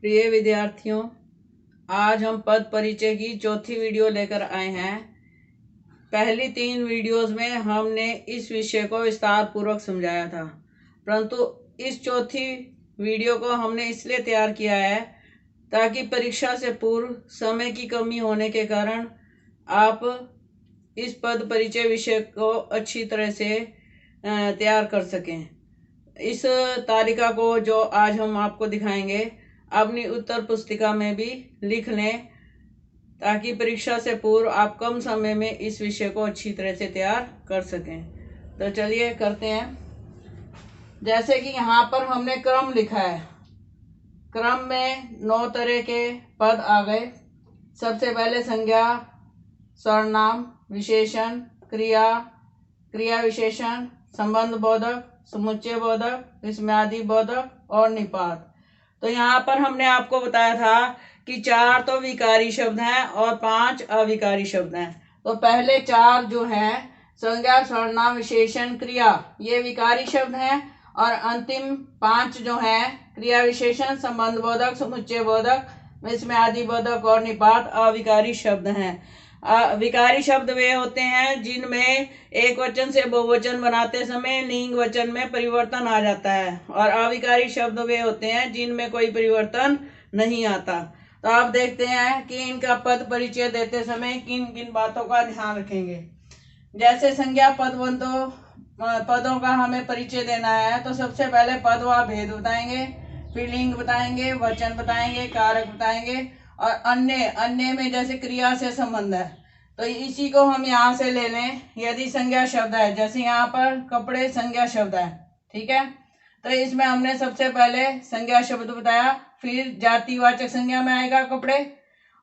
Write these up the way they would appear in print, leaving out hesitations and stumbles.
प्रिय विद्यार्थियों, आज हम पद परिचय की चौथी वीडियो लेकर आए हैं। पहली 3 वीडियोस में हमने इस विषय को विस्तार पूर्वक समझाया था, परंतु इस चौथी वीडियो को हमने इसलिए तैयार किया है ताकि परीक्षा से पूर्व समय की कमी होने के कारण आप इस पद परिचय विषय को अच्छी तरह से तैयार कर सकें। इस तालिका को जो आज हम आपको दिखाएंगे अपनी उत्तर पुस्तिका में भी लिख लें ताकि परीक्षा से पूर्व आप कम समय में इस विषय को अच्छी तरह से तैयार कर सकें। तो चलिए करते हैं। जैसे कि यहाँ पर हमने क्रम लिखा है, क्रम में 9 तरह के पद आ गए। सबसे पहले संज्ञा, सर्वनाम, विशेषण, क्रिया, क्रिया विशेषण, संबंध बोधक, समुच्चय बोधक, विस्मयादि बोधक और निपात। तो यहाँ पर हमने आपको बताया था कि 4 तो विकारी शब्द हैं और 5 अविकारी शब्द हैं। तो पहले 4 जो हैं संज्ञा, सर्वनाम, विशेषण, क्रिया, ये विकारी शब्द हैं और अंतिम 5 जो हैं क्रिया विशेषण, संबंध बोधक, समुच्चय बोधक, विस्मयादि बोधक और निपात अविकारी शब्द हैं। विकारी शब्द वे होते हैं जिनमें एक वचन से बहुवचन बनाते समय लिंग वचन में परिवर्तन आ जाता है, और अविकारी शब्द वे होते हैं जिनमें कोई परिवर्तन नहीं आता। तो आप देखते हैं कि इनका पद परिचय देते समय किन किन बातों का ध्यान रखेंगे। जैसे संज्ञा पदों का हमें परिचय देना है, तो सबसे पहले पद व भेद बताएंगे, फिर लिंग बताएंगे, वचन बताएंगे, कारक बताएंगे और अन्य में जैसे क्रिया से संबंध है तो इसी को हम यहाँ से ले लें। यदि संज्ञा शब्द है, जैसे यहाँ पर कपड़े संज्ञा शब्द है, ठीक है, तो इसमें हमने सबसे पहले संज्ञा शब्द बताया, फिर जातिवाचक संज्ञा में आएगा कपड़े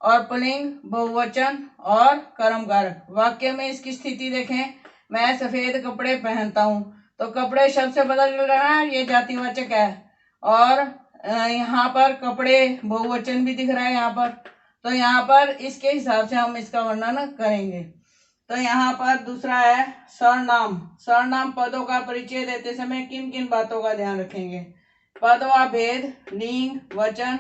और पुल्लिंग, बहुवचन और कर्म कारक। वाक्य में इसकी स्थिति देखें, मैं सफेद कपड़े पहनता हूँ, तो कपड़े शब्द से पता चल रहा है ये जातिवाचक है, और यहाँ पर कपड़े बहुवचन भी दिख रहा है यहाँ पर, तो यहाँ पर इसके हिसाब से हम इसका वर्णन करेंगे। तो यहाँ पर दूसरा है सर्वनाम। सर्वनाम पदों का परिचय देते समय किन किन बातों का ध्यान रखेंगे? पद व भेद, लिंग, वचन,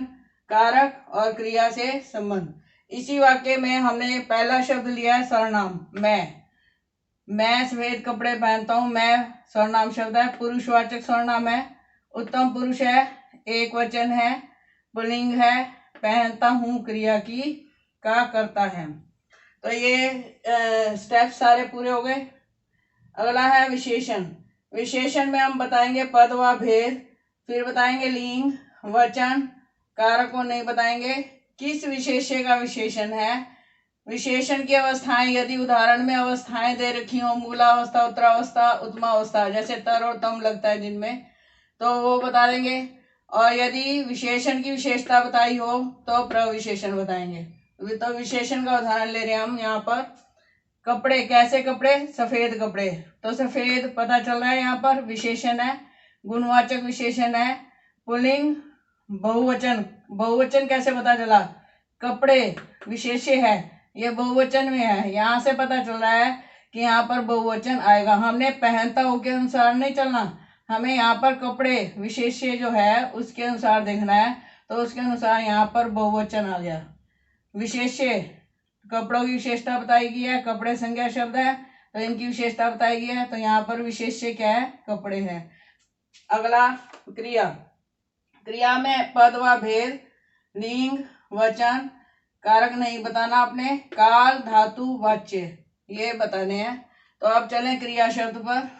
कारक और क्रिया से संबंध। इसी वाक्य में हमने पहला शब्द लिया है सर्वनाम, मैं सफेद कपड़े पहनता हूँ। मैं सर्वनाम शब्द है, पुरुषवाचक सर्वनाम है, उत्तम पुरुष है, एक वचन है, पुल्लिंग है, पहनता हूँ क्रिया की का करता है। तो ये स्टेप सारे पूरे हो गए। अगला है विशेषण। विशेषण में हम बताएंगे पद व भेद, फिर बताएंगे लिंग, वचन, कारक को नहीं बताएंगे, किस विशेष्य का विशेषण है, विशेषण की अवस्थाएं, यदि उदाहरण में अवस्थाएं दे रखी हो, मूलावस्था, उत्तरावस्था, उत्तमावस्था, जैसे तर और तम लगता है जिनमें, तो वो बता देंगे। और यदि विशेषण की विशेषता बताई हो तो प्रविशेषण बताएंगे। तो विशेषण का उदाहरण ले रहे हैं हम यहाँ पर। कपड़े, कैसे कपड़े? सफेद कपड़े, तो सफेद पता चल रहा है यहाँ पर विशेषण है, गुणवाचक विशेषण है। पुल्लिंग, बहुवचन, बहुवचन कैसे पता चला? कपड़े विशेष्य है, ये बहुवचन में है, यहाँ से पता चल रहा है कि यहाँ पर बहुवचन आएगा। हमने पहनता हूँ के अनुसार नहीं चलना, हमें यहाँ पर कपड़े विशेष्य जो है उसके अनुसार देखना है, तो उसके अनुसार यहाँ पर बहुवचन आ गया। विशेष्य, कपड़ों की विशेषता बताई गई है, कपड़े संज्ञा शब्द है तो इनकी विशेषता बताई गई है, तो यहाँ पर विशेष्य क्या है? कपड़े है। अगला क्रिया। क्रिया में पद व भेद, लिंग, वचन, कारक नहीं बताना आपने, काल, धातु, वाच्य ये बताने हैं। तो अब चलें क्रिया शब्द पर।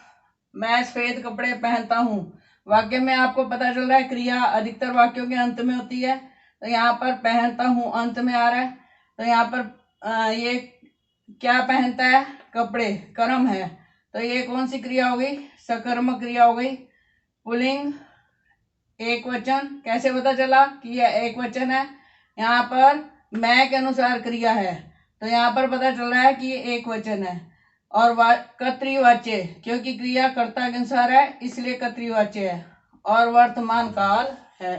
मैं सफेद कपड़े पहनता हूँ, वाक्य में आपको पता चल रहा है क्रिया अधिकतर वाक्यों के अंत में होती है, तो यहाँ पर पहनता हूँ अंत में आ रहा है, तो यहाँ पर ये क्या पहनता है? कपड़े, कर्म है, तो ये कौन सी क्रिया हो गई? सकर्मक क्रिया हो गई। पुल्लिंग, एक वचन, कैसे पता चला कि यह एक वचन है? यहाँ पर मैं के अनुसार क्रिया है, तो यहाँ पर पता चल रहा है कि ये एक वचन है। और कर्तृवाच्य, क्योंकि क्रिया कर्ता के अनुसार है इसलिए कर्तृवाच्य है, और वर्तमान काल है।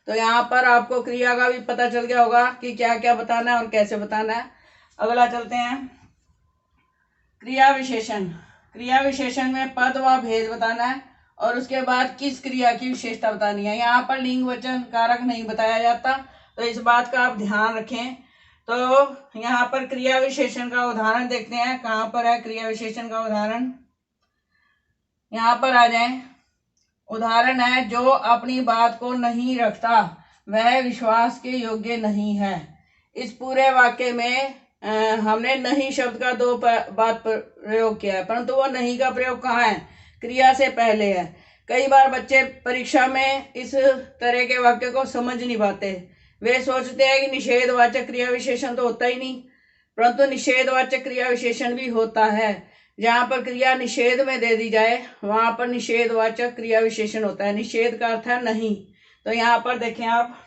तो यहाँ पर आपको क्रिया का भी पता चल गया होगा कि क्या क्या बताना है और कैसे बताना है। अगला चलते हैं क्रिया विशेषण। क्रिया विशेषण में पद व भेद बताना है और उसके बाद किस क्रिया की विशेषता बतानी है। यहाँ पर लिंग वचन कारक नहीं बताया जाता, तो इस बात का आप ध्यान रखें। तो यहाँ पर क्रिया विशेषण का उदाहरण देखते हैं। कहाँ पर है क्रिया विशेषण का उदाहरण, यहाँ पर आ जाए। उदाहरण है, जो अपनी बात को नहीं रखता वह विश्वास के योग्य नहीं है। इस पूरे वाक्य में हमने नहीं शब्द का दो बात प्रयोग किया है, परंतु वो नहीं का प्रयोग कहाँ है, क्रिया से पहले है। कई बार बच्चे परीक्षा में इस तरह के वाक्य को समझ नहीं पाते। वे सोचते हैं कि निषेधवाचक क्रिया विशेषण तो होता ही नहीं, परंतु निषेधवाचक क्रिया विशेषण भी होता है। जहां पर क्रिया निषेध में दे दी जाए वहां पर निषेधवाचक क्रिया विशेषण होता है। निषेध का अर्थ है नहीं। तो यहाँ पर देखें आप,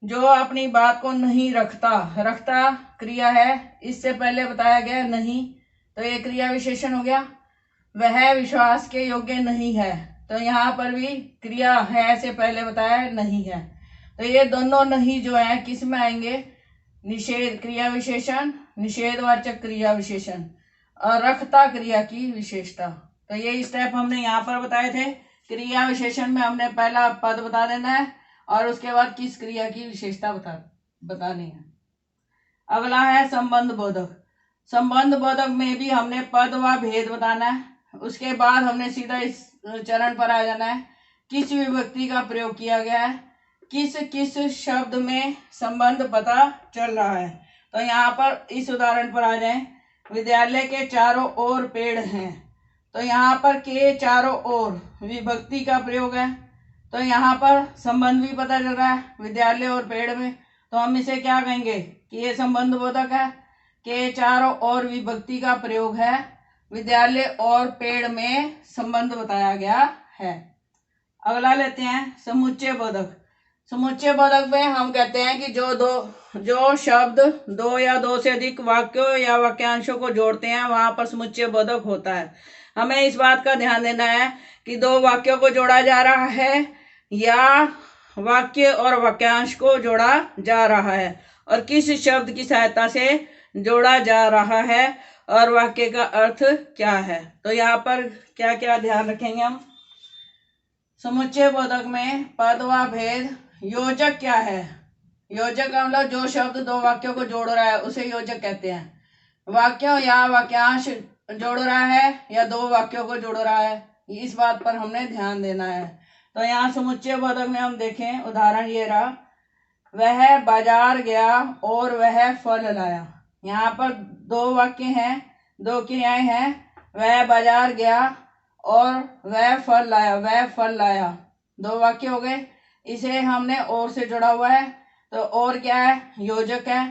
जो अपनी बात को नहीं रखता, रखता क्रिया है, इससे पहले बताया गया नहीं, तो ये क्रिया विशेषण हो गया। वह विश्वास के योग्य नहीं है, तो यहाँ पर भी क्रिया है से पहले बताया नहीं है। तो ये दोनों नहीं जो है किस में आएंगे, निषेध क्रिया विशेषण, निषेधवाचक क्रिया विशेषण और रखता क्रिया की विशेषता। तो ये स्टेप हमने यहाँ पर बताए थे। क्रिया विशेषण में हमने पहला पद बता देना है और उसके बाद किस क्रिया की विशेषता बतानी है। अगला है संबंध बोधक। संबंध बोधक में भी हमने पद व भेद बताना है। उसके बाद हमने सीधा इस चरण पर आ जाना है, किस विभक्ति का प्रयोग किया गया है, किस किस शब्द में संबंध पता चल रहा है। तो यहाँ पर इस उदाहरण पर आ जाएं। विद्यालय के चारों ओर पेड़ हैं, तो यहाँ पर के चारों ओर विभक्ति का प्रयोग है, तो यहाँ पर संबंध भी पता चल रहा है विद्यालय और पेड़ में। तो हम इसे क्या कहेंगे कि ये संबंध बोधक है। के चारों ओर विभक्ति का प्रयोग है, विद्यालय और पेड़ में संबंध बताया गया है। अगला लेते हैं समुच्चय बोधक। समुच्चय बोधक में हम कहते हैं कि जो शब्द दो या दो से अधिक वाक्यों या वाक्यांशों को जोड़ते हैं वहां पर समुच्चय बोधक होता है। हमें इस बात का ध्यान देना है कि दो वाक्यों को जोड़ा जा रहा है या वाक्य और वाक्यांश को जोड़ा जा रहा है और किस शब्द की सहायता से जोड़ा जा रहा है और वाक्य का अर्थ क्या है। तो यहाँ पर क्या क्या ध्यान रखेंगे हम। समुच्चय बोधक में पद व भेद। योजक क्या है, योजक का मतलब जो शब्द दो वाक्यों को जोड़ रहा है उसे योजक कहते हैं। वाक्यों या वाक्यांश जोड़ रहा है या दो वाक्यों को जोड़ रहा है, इस बात पर हमने ध्यान देना है। तो यहाँ समुच्चय बोधक में हम देखें, उदाहरण ये रहा, वह बाजार गया और वह फल लाया। यहाँ पर दो वाक्य हैं, दो क्रियाएं हैं। वह बाजार गया और वह फल लाया, वह फल लाया, दो वाक्य हो गए। इसे हमने और से जोड़ा हुआ है, तो और क्या है, योजक है।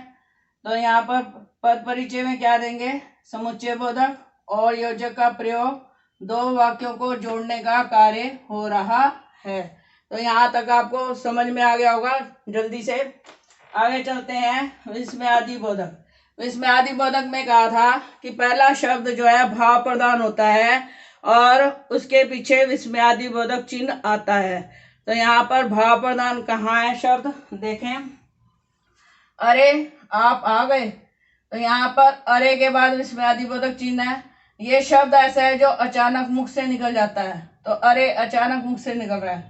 तो यहाँ पर पद परिचय में क्या देंगे, समुच्चय बोधक और योजक का प्रयोग दो वाक्यों को जोड़ने का कार्य हो रहा है। तो यहाँ तक आपको समझ में आ गया होगा। जल्दी से आगे चलते हैं विस्मयादि बोधक। विस्मयादि बोधक में कहा था कि पहला शब्द जो है भाव प्रदान होता है और उसके पीछे विस्मयादि बोधक चिन्ह आता है। तो यहाँ पर भाव प्रदान कहाँ है शब्द देखें, अरे आप आ गए, तो यहाँ पर अरे के बाद विस्मयादि बोधक चिन्ह है। ये शब्द ऐसा है जो अचानक मुख से निकल जाता है, तो अरे अचानक मुख से निकल रहा है,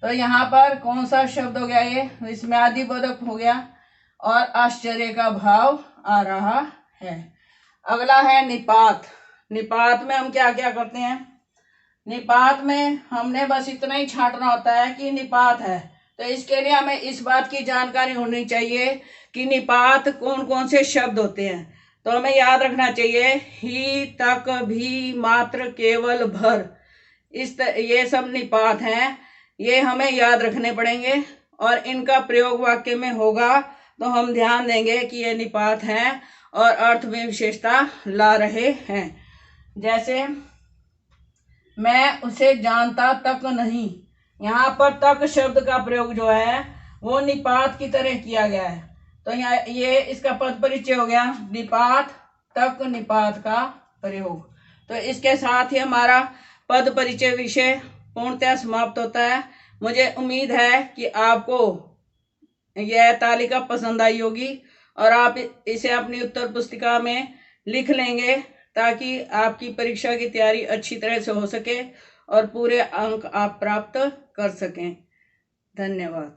तो यहाँ पर कौन सा शब्द हो गया, ये विस्मयादि बोधक हो गया और आश्चर्य का भाव आ रहा है। अगला है निपात। निपात में हम क्या क्या करते हैं, निपात में हमने बस इतना ही छांटना होता है कि निपात है। तो इसके लिए हमें इस बात की जानकारी होनी चाहिए कि निपात कौन कौन से शब्द होते हैं। तो हमें याद रखना चाहिए ही, तक, भी, मात्र, केवल, भर, ये सब निपात हैं। ये हमें याद रखने पड़ेंगे और इनका प्रयोग वाक्य में होगा तो हम ध्यान देंगे कि ये निपात हैं और अर्थ में विशेषता ला रहे हैं। जैसे मैं उसे जानता तक नहीं, यहाँ पर तक शब्द का प्रयोग जो है वो निपात की तरह किया गया है। तो यहाँ ये इसका पद परिचय हो गया, निपात, तक, निपात का प्रयोग। तो इसके साथ ही हमारा पद परिचय विषय पूर्णतः समाप्त होता है। मुझे उम्मीद है कि आपको यह तालिका पसंद आई होगी और आप इसे अपनी उत्तर पुस्तिका में लिख लेंगे ताकि आपकी परीक्षा की तैयारी अच्छी तरह से हो सके और पूरे अंक आप प्राप्त कर सकें। धन्यवाद।